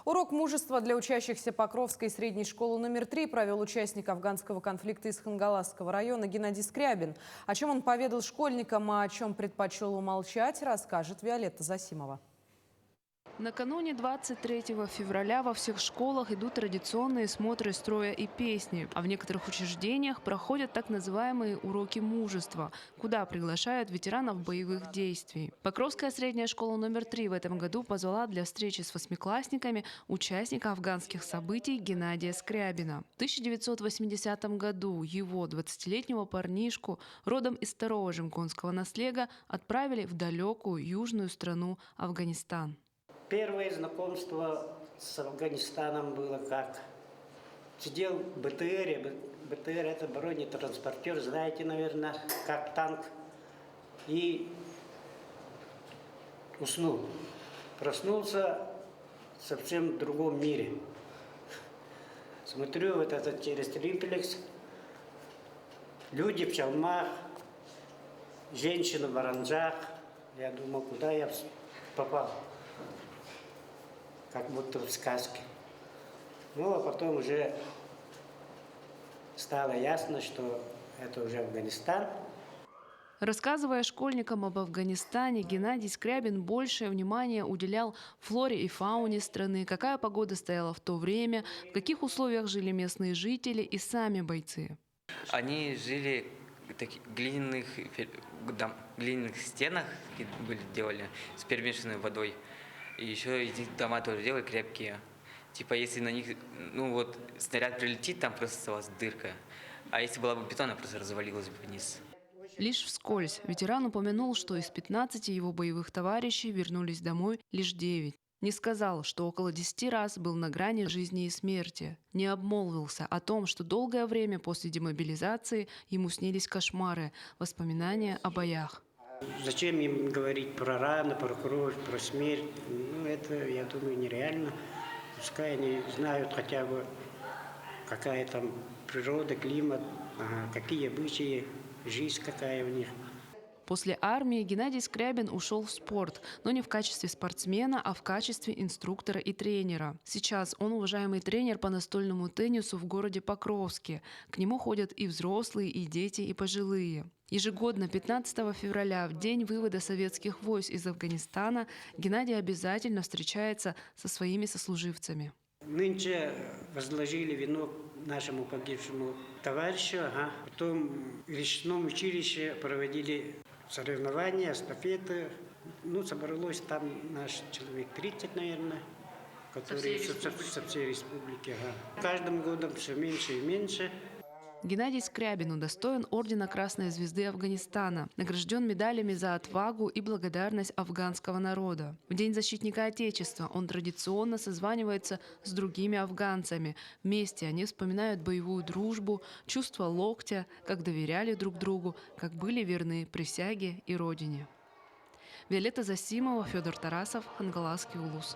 Урок мужества для учащихся Покровской средней школы номер 3 провел участник афганского конфликта из Хангаласского района Геннадий Скрябин. О чем он поведал школьникам, а о чем предпочел умолчать, расскажет Виолетта Засимова. Накануне 23 февраля во всех школах идут традиционные смотры строя и песни, а в некоторых учреждениях проходят так называемые уроки мужества, куда приглашают ветеранов боевых действий. Покровская средняя школа номер 3 в этом году позвала для встречи с восьмиклассниками участника афганских событий Геннадия Скрябина. В 1980 году его, 20-летнего парнишку, родом из второго Жемконского наслега, отправили в далекую южную страну Афганистан. Первое знакомство с Афганистаном было как? Сидел в БТРе. БТР – это бронетранспортер, знаете, наверное, как танк. И уснул. Проснулся совсем в другом мире. Смотрю вот этот через триплекс. Люди в чалмах, женщины в оранжах. Я думал, куда я попал? Как будто в сказке. Ну, а потом уже стало ясно, что это уже Афганистан. Рассказывая школьникам об Афганистане, Геннадий Скрябин большее внимание уделял флоре и фауне страны, какая погода стояла в то время, в каких условиях жили местные жители и сами бойцы. Они жили в таких глиняных стенах, делали с перемешанной водой. И еще эти дома тоже делали крепкие. Типа, если на них, снаряд прилетит, там просто осталась дырка. А если была бы бетонная, просто развалилась бы вниз. Лишь вскользь ветеран упомянул, что из 15 его боевых товарищей вернулись домой лишь 9. Не сказал, что около 10 раз был на грани жизни и смерти. Не обмолвился о том, что долгое время после демобилизации ему снились кошмары, воспоминания о боях. Зачем им говорить про раны, про кровь, про смерть? Это, я думаю, нереально. Пускай они знают хотя бы, какая там природа, климат, какие обычаи, жизнь какая у них. После армии Геннадий Скрябин ушел в спорт, но не в качестве спортсмена, а в качестве инструктора и тренера. Сейчас он уважаемый тренер по настольному теннису в городе Покровске. К нему ходят и взрослые, и дети, и пожилые. Ежегодно 15 февраля, в день вывода советских войск из Афганистана, Геннадий обязательно встречается со своими сослуживцами. Нынче возложили венок нашему погибшему товарищу. Потом в лесном училище проводили соревнования, эстафеты. Собралось там наш человек 30, наверное, которые со всей республики. Каждым годом все меньше и меньше. Геннадий Скрябин удостоен ордена Красной Звезды Афганистана, награжден медалями за отвагу и благодарность афганского народа. В День защитника Отечества он традиционно созванивается с другими афганцами. Вместе они вспоминают боевую дружбу, чувство локтя, как доверяли друг другу, как были верны присяге и родине. Виолетта Засимова, Федор Тарасов, Хангаласский улус.